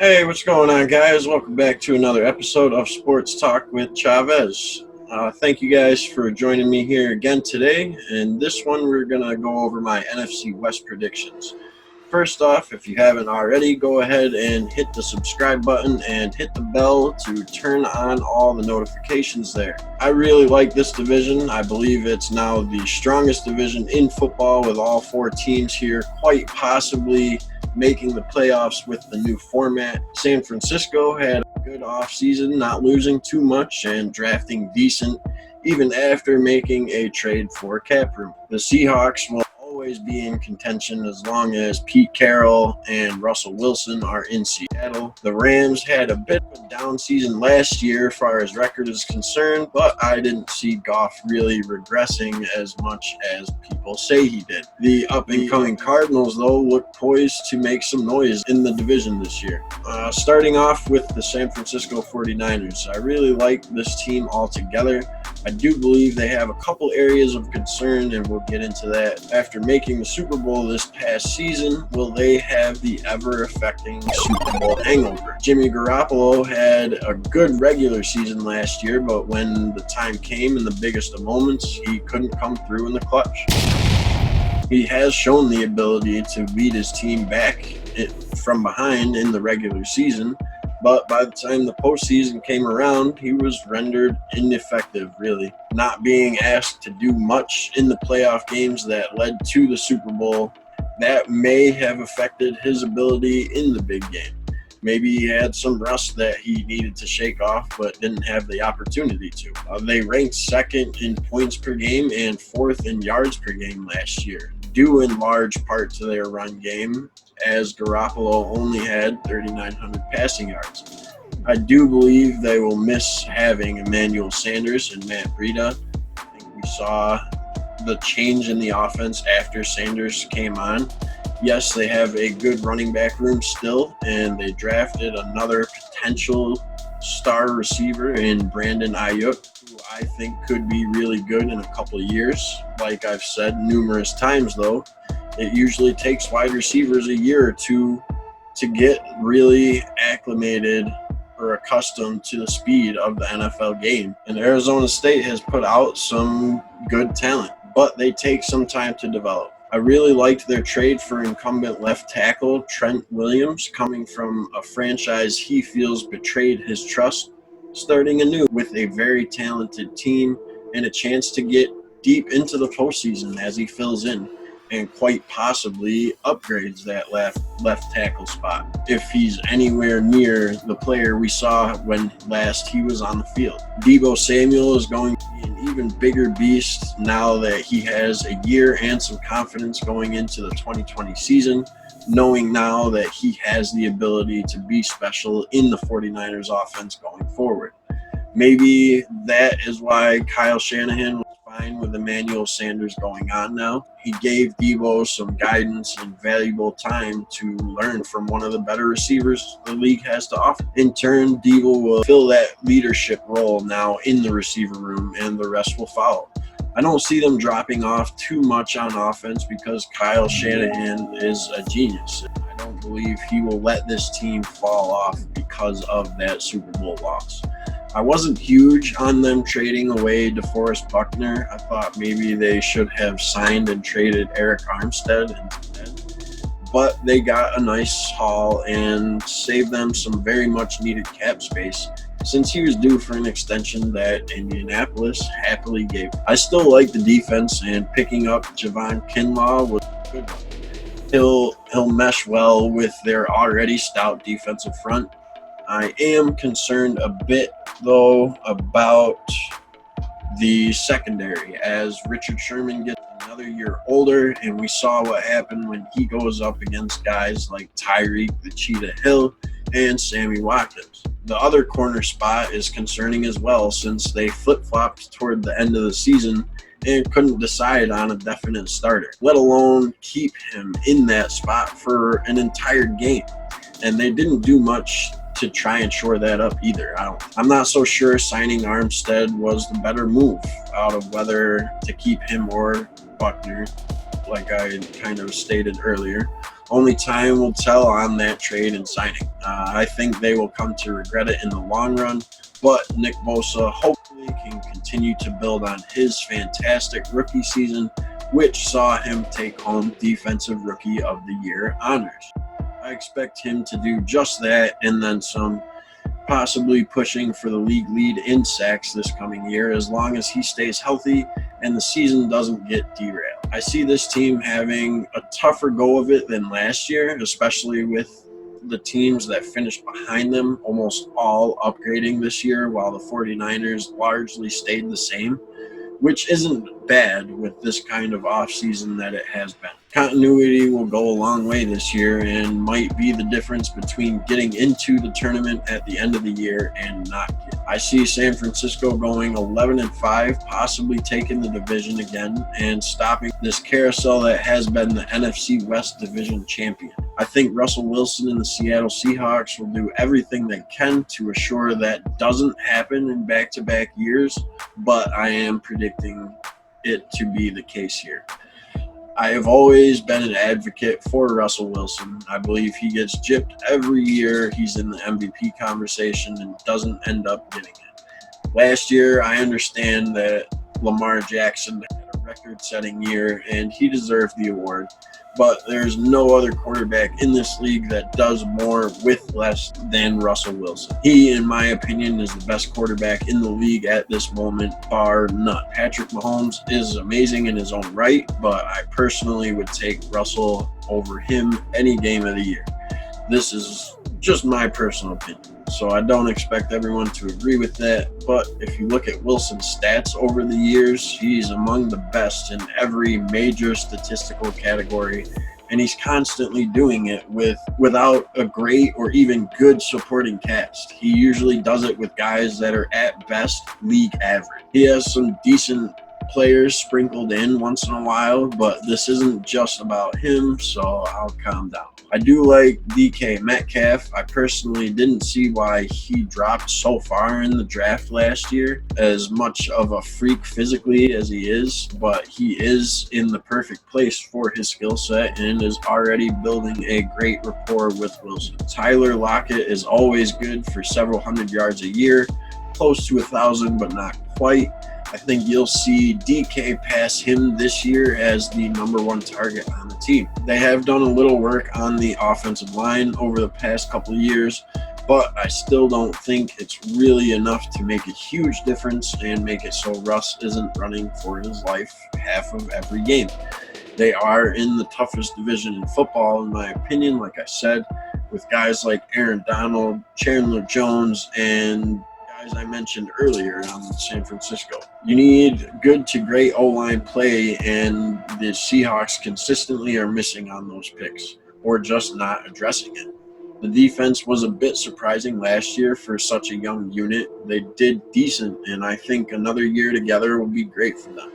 Hey, what's going on, guys? Welcome back to another episode of Sports Talk with Chavez. Thank you guys for joining me here again today. In this one, we're going to go over my NFC West predictions. First off, if you haven't already, go ahead and hit the subscribe button and hit the bell to turn on all the notifications there. I really like this division. I believe it's now the strongest division in football with all four teams here, quite possibly making the playoffs with the new format. San Fransisco had a good offseason, not losing too much and drafting decent, even after making a trade for cap room. The Seahawks will always be in contention as long as Pete Carroll and Russell Wilson are in Seattle. The Rams had a bit of a down season last year as far as record is concerned, but I didn't see Goff really regressing as much as people say he did. The up-and-coming Cardinals, though, look poised to make some noise in the division this year. Starting off with the San Francisco 49ers. I really like this team altogether. I do believe they have a couple areas of concern, and we'll get into that. After making the Super Bowl this past season, will they have the ever-affecting Super Bowl hangover? Jimmy Garoppolo had a good regular season last year, but when the time came in the biggest of moments, he couldn't come through in the clutch. He has shown the ability to lead his team back from behind in the regular season, but by the time the postseason came around, he was rendered ineffective, really, not being asked to do much in the playoff games that led to the Super Bowl. That may have affected his ability in the big game. Maybe he had some rust that he needed to shake off, but didn't have the opportunity to. They ranked second in points per game and fourth in yards per game last year, due in large part to their run game, as Garoppolo only had 3,900 passing yards. I do believe they will miss having Emmanuel Sanders and Matt Breida. I think we saw the change in the offense after Sanders came on. Yes, they have a good running back room still, and they drafted another potential star receiver in Brandon Ayuk, who I think could be really good in a couple of years. Like I've said numerous times, though, it usually takes wide receivers a year or two to get really acclimated or accustomed to the speed of the NFL game. And Arizona State has put out some good talent, but they take some time to develop. I really liked their trade for incumbent left tackle Trent Williams, coming from a franchise he feels betrayed his trust, starting anew with a very talented team and a chance to get deep into the postseason as he fills in and quite possibly upgrades that left tackle spot if he's anywhere near the player we saw when last he was on the field. Deebo Samuel is going to be an even bigger beast now that he has a year and some confidence going into the 2020 season, knowing now that he has the ability to be special in the 49ers offense going forward. Maybe that is why Kyle Shanahan was fine with Emmanuel Sanders going on now. He gave Deebo some guidance and valuable time to learn from one of the better receivers the league has to offer. In turn, Deebo will fill that leadership role now in the receiver room, and the rest will follow. I don't see them dropping off too much on offense because Kyle Shanahan is a genius. I don't believe he will let this team fall off because of that Super Bowl loss. I wasn't huge on them trading away DeForest Buckner. I thought maybe they should have signed and traded Eric Armstead instead. But they got a nice haul and saved them some very much needed cap space since he was due for an extension that Indianapolis happily gave. I still like the defense, and picking up Javon Kinlaw was a good one. He'll mesh well with their already stout defensive front. I am concerned a bit, though, about the secondary as Richard Sherman gets another year older, and we saw what happened when he goes up against guys like Tyreek the Cheetah Hill and Sammy Watkins. The other corner spot is concerning as well, since they flip-flopped toward the end of the season and couldn't decide on a definite starter, let alone keep him in that spot for an entire game. And they didn't do much to try and shore that up either. I'm not so sure signing Armstead was the better move out of whether to keep him or Buckner, like I kind of stated earlier. Only time will tell on that trade and signing. I think they will come to regret it in the long run, but Nick Bosa hopefully can continue to build on his fantastic rookie season, which saw him take home Defensive Rookie of the Year honors. I expect him to do just that and then some, possibly pushing for the league lead in sacks this coming year as long as he stays healthy and the season doesn't get derailed. I see this team having a tougher go of it than last year, especially with the teams that finished behind them almost all upgrading this year while the 49ers largely stayed the same, which isn't bad with this kind of offseason that it has been. Continuity will go a long way this year and might be the difference between getting into the tournament at the end of the year and not get. I see San Francisco going 11-5, possibly taking the division again and stopping this carousel that has been the NFC West Division champion. I think Russell Wilson and the Seattle Seahawks will do everything they can to assure that doesn't happen in back-to-back years, but I am predicting it to be the case here. I have always been an advocate for Russell Wilson. I believe he gets gypped every year he's in the MVP conversation and doesn't end up getting it. Last year, I understand that Lamar Jackson had a record-setting year and he deserved the award, but there's no other quarterback in this league that does more with less than Russell Wilson. He, in my opinion, is the best quarterback in the league at this moment, bar none. Patrick Mahomes is amazing in his own right, but I personally would take Russell over him any game of the year. This is just my personal opinion, so I don't expect everyone to agree with that, but if you look at Wilson's stats over the years, he's among the best in every major statistical category, and he's constantly doing it without a great or even good supporting cast. He usually does it with guys that are at best league average. He has some decent players sprinkled in once in a while, but this isn't just about him, so I'll calm down. I do like DK Metcalf. I personally didn't see why he dropped so far in the draft last year, as much of a freak physically as he is, but he is in the perfect place for his skill set and is already building a great rapport with Wilson. Tyler Lockett is always good for several hundred yards a year, close to 1,000, but not quite. I think you'll see DK pass him this year as the number one target on the team. They have done a little work on the offensive line over the past couple of years, but I still don't think it's really enough to make a huge difference and make it so Russ isn't running for his life half of every game. They are in the toughest division in football, in my opinion, like I said, with guys like Aaron Donald, Chandler Jones, and guys I mentioned earlier on San Francisco. You need good to great O-line play, and the Seahawks consistently are missing on those picks or just not addressing it. The defense was a bit surprising last year for such a young unit. They did decent, and I think another year together will be great for them,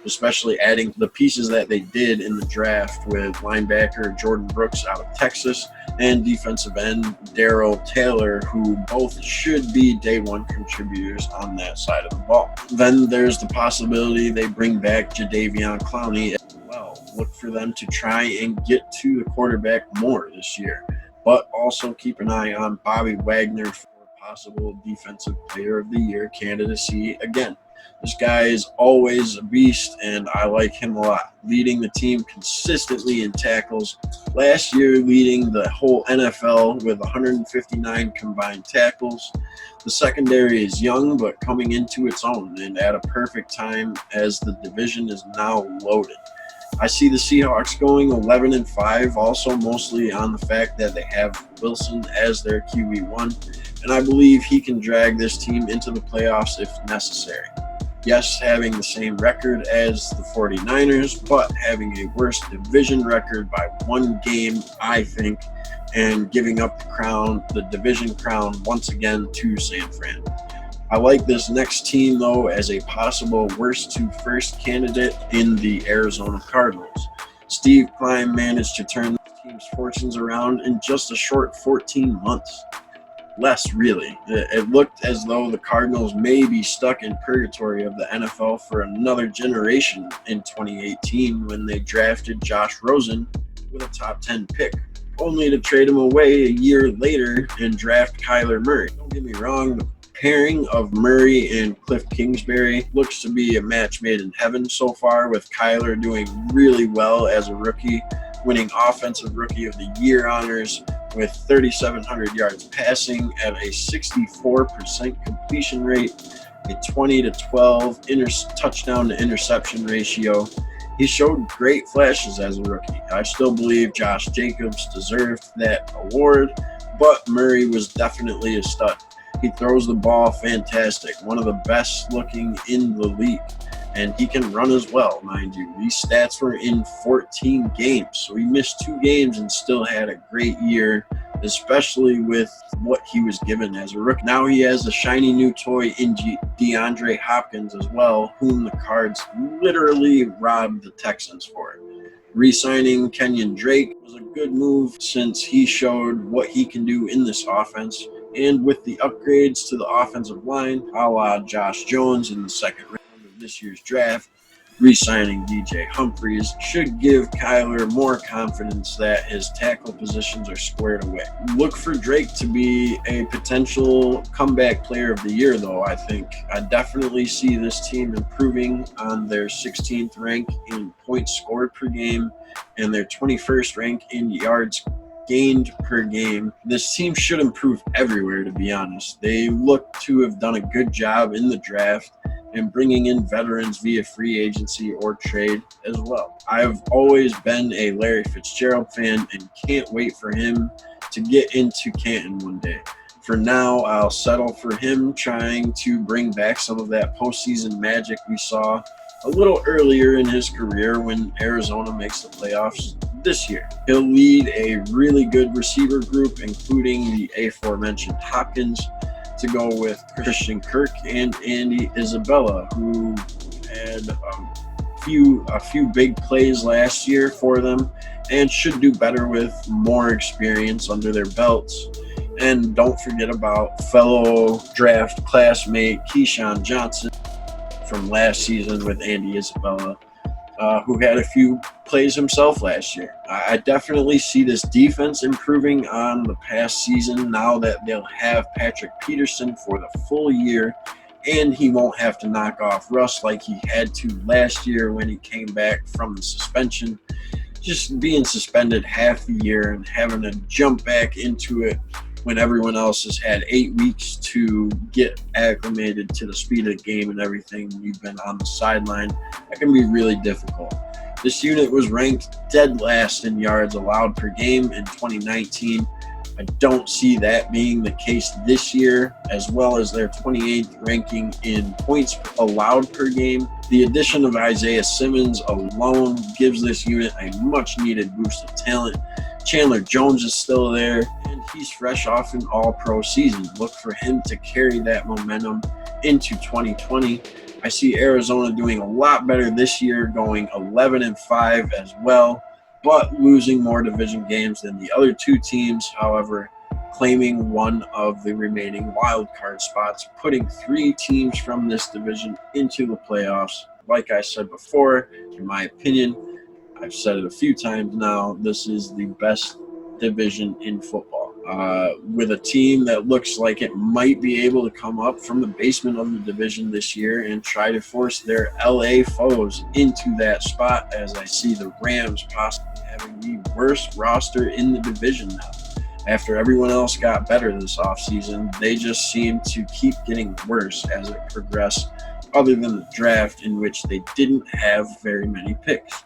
especially adding the pieces that they did in the draft with linebacker Jordan Brooks out of Texas and defensive end Darrell Taylor, who both should be day one contributors on that side of the ball. Then there's the possibility they bring back Jadeveon Clowney as well. Look for them to try and get to the quarterback more this year, but also keep an eye on Bobby Wagner for possible Defensive Player of the Year candidacy again. This guy is always a beast, and I like him a lot. Leading the team consistently in tackles. Last year, leading the whole NFL with 159 combined tackles. The secondary is young, but coming into its own, and at a perfect time as the division is now loaded. I see the Seahawks going 11-5, also mostly on the fact that they have Wilson as their QB1, and I believe he can drag this team into the playoffs if necessary. Yes, having the same record as the 49ers, but having a worse division record by one game, I think, and giving up the division crown once again to San Fran. I like this next team, though, as a possible worst to first candidate in the Arizona Cardinals. Steve Klein managed to turn the team's fortunes around in just a short 14 months. Less, really. It looked as though the Cardinals may be stuck in purgatory of the NFL for another generation in 2018 when they drafted Josh Rosen with a top 10 pick, only to trade him away a year later and draft Kyler Murray. Don't get me wrong, the pairing of Murray and Cliff Kingsbury looks to be a match made in heaven so far, with Kyler doing really well as a rookie, winning Offensive Rookie of the Year honors with 3,700 yards passing at a 64% completion rate, a 20-12 touchdown to interception ratio. He showed great flashes as a rookie. I still believe Josh Jacobs deserved that award, but Murray was definitely a stud. He throws the ball fantastic, one of the best looking in the league, and he can run as well, mind you. These stats were in 14 games, so he missed 2 games and still had a great year, especially with what he was given as a rookie. Now he has a shiny new toy in DeAndre Hopkins as well, whom the Cards literally robbed the Texans for. Re-signing Kenyon Drake was a good move since he showed what he can do in this offense, and with the upgrades to the offensive line, a la Josh Jones in the second round of this year's draft, re-signing DJ Humphries should give Kyler more confidence that his tackle positions are squared away. Look for Drake to be a potential comeback player of the year, though, I think. I definitely see this team improving on their 16th rank in points scored per game and their 21st rank in yards gained per game. This team should improve everywhere, to be honest. They look to have done a good job in the draft and bringing in veterans via free agency or trade as well. I've always been a Larry Fitzgerald fan and can't wait for him to get into Canton one day. For now, I'll settle for him trying to bring back some of that postseason magic we saw a little earlier in his career when Arizona makes the playoffs this year. He'll lead a really good receiver group, including the aforementioned Hopkins, to go with Christian Kirk and Andy Isabella, who had a few big plays last year for them and should do better with more experience under their belts. And don't forget about fellow draft classmate Keyshawn Johnson from last season with Andy Isabella, who had a few plays himself last year. I definitely see this defense improving on the past season now that they'll have Patrick Peterson for the full year, and he won't have to knock off Russ like he had to last year when he came back from the suspension. Just being suspended half the year and having to jump back into it when everyone else has had 8 weeks to get acclimated to the speed of the game and everything. You've been on the sideline. That can be really difficult. This unit was ranked dead last in yards allowed per game in 2019. I don't see that being the case this year, as well as their 28th ranking in points allowed per game. The addition of Isaiah Simmons alone gives this unit a much-needed boost of talent. Chandler Jones is still there, and he's fresh off an all-pro season. Look for him to carry that momentum into 2020. I see Arizona doing a lot better this year, going 11-5 as well, but losing more division games than the other 2 teams, however, claiming one of the remaining wild card spots, putting 3 teams from this division into the playoffs. Like I said before, in my opinion, I've said it a few times now, this is the best division in football. With a team that looks like it might be able to come up from the basement of the division this year and try to force their LA foes into that spot, as I see the Rams possibly having the worst roster in the division now. After everyone else got better this offseason, they just seem to keep getting worse as it progressed, other than the draft in which they didn't have very many picks.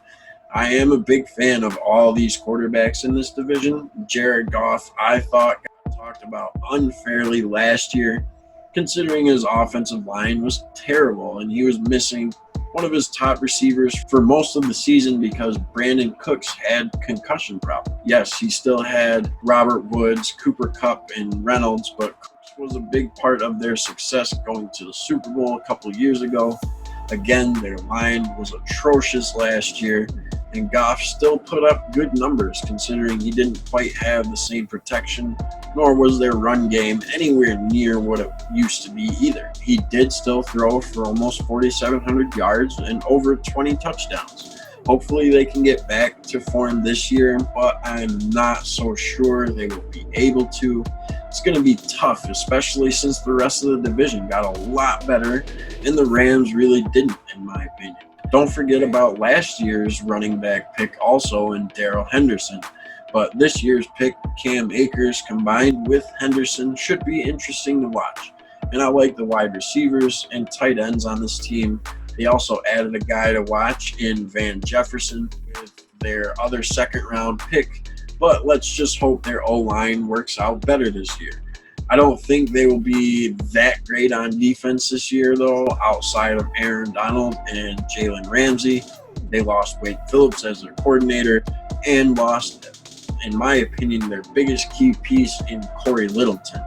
I am a big fan of all these quarterbacks in this division. Jared Goff, I thought, got talked about unfairly last year, considering his offensive line was terrible and he was missing one of his top receivers for most of the season because Brandon Cooks had concussion problems. Yes, he still had Robert Woods, Cooper Kupp, and Reynolds, but Cooks was a big part of their success going to the Super Bowl a couple years ago. Again, their line was atrocious last year, and Goff still put up good numbers considering he didn't quite have the same protection, nor was their run game anywhere near what it used to be either. He did still throw for almost 4,700 yards and over 20 touchdowns. Hopefully they can get back to form this year, but I'm not so sure they will be able to. It's going to be tough, especially since the rest of the division got a lot better and the Rams really didn't, in my opinion. Don't forget about last year's running back pick also in Darrell Henderson. But this year's pick, Cam Akers, combined with Henderson, should be interesting to watch. And I like the wide receivers and tight ends on this team. They also added a guy to watch in Van Jefferson with their other second-round pick. But let's just hope their O-line works out better this year. I don't think they will be that great on defense this year, though, outside of Aaron Donald and Jalen Ramsey. They lost Wade Phillips as their coordinator and lost, in my opinion, their biggest key piece in Corey Littleton,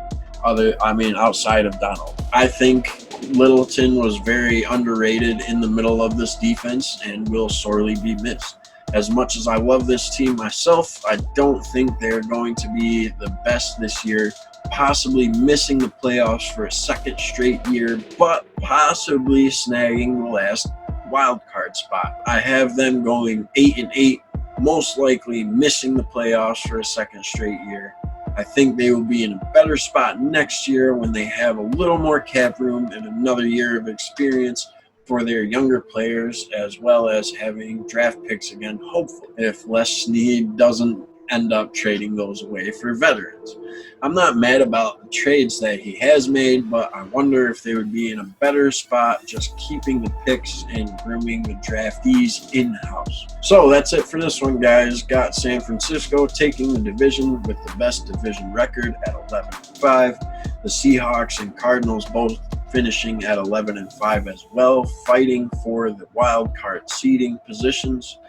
outside of Donald. I think Littleton was very underrated in the middle of this defense and will sorely be missed. As much as I love this team myself, I don't think they're going to be the best this year, possibly missing the playoffs for a second straight year, but possibly snagging the last wild card spot. I have them going 8-8, most likely missing the playoffs for a second straight year. I think they will be in a better spot next year when they have a little more cap room and another year of experience for their younger players, as well as having draft picks again, hopefully, if Les Snead doesn't end up trading those away for veterans. I'm not mad about the trades that he has made, but I wonder if they would be in a better spot just keeping the picks and grooming the draftees in-house. So that's it for this one, guys. Got San Francisco taking the division with the best division record at 11-5. The Seahawks and Cardinals both finishing at 11-5 as well, fighting for the wild card seeding positions.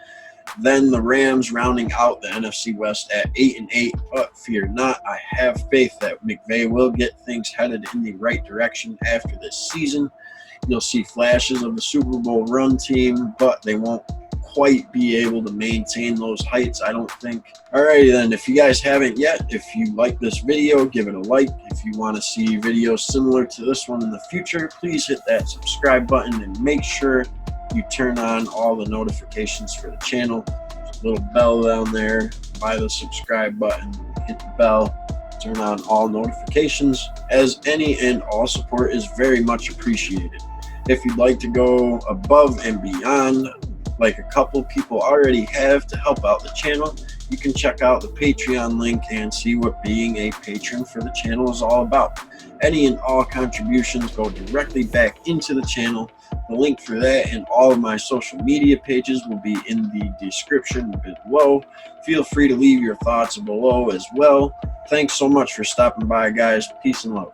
Then the Rams rounding out the NFC West at 8-8, but fear not, I have faith that McVay will get things headed in the right direction after this season. You'll see flashes of the Super Bowl run team, but they won't quite be able to maintain those heights, I don't think. Alrighty then, if you guys haven't yet, if you like this video, give it a like. If you want to see videos similar to this one in the future, please hit that subscribe button and make sure you turn on all the notifications for the channel. There's a little bell down there by the subscribe button. Hit the bell, turn on all notifications, as any and all support is very much appreciated. If you'd like to go above and beyond, like a couple people already have, to help out the channel, you can check out the Patreon link and see what being a patron for the channel is all about. Any and all contributions go directly back into the channel. The link for that and all of my social media pages will be in the description below. Feel free to leave your thoughts below as well. Thanks so much for stopping by, guys. Peace and love.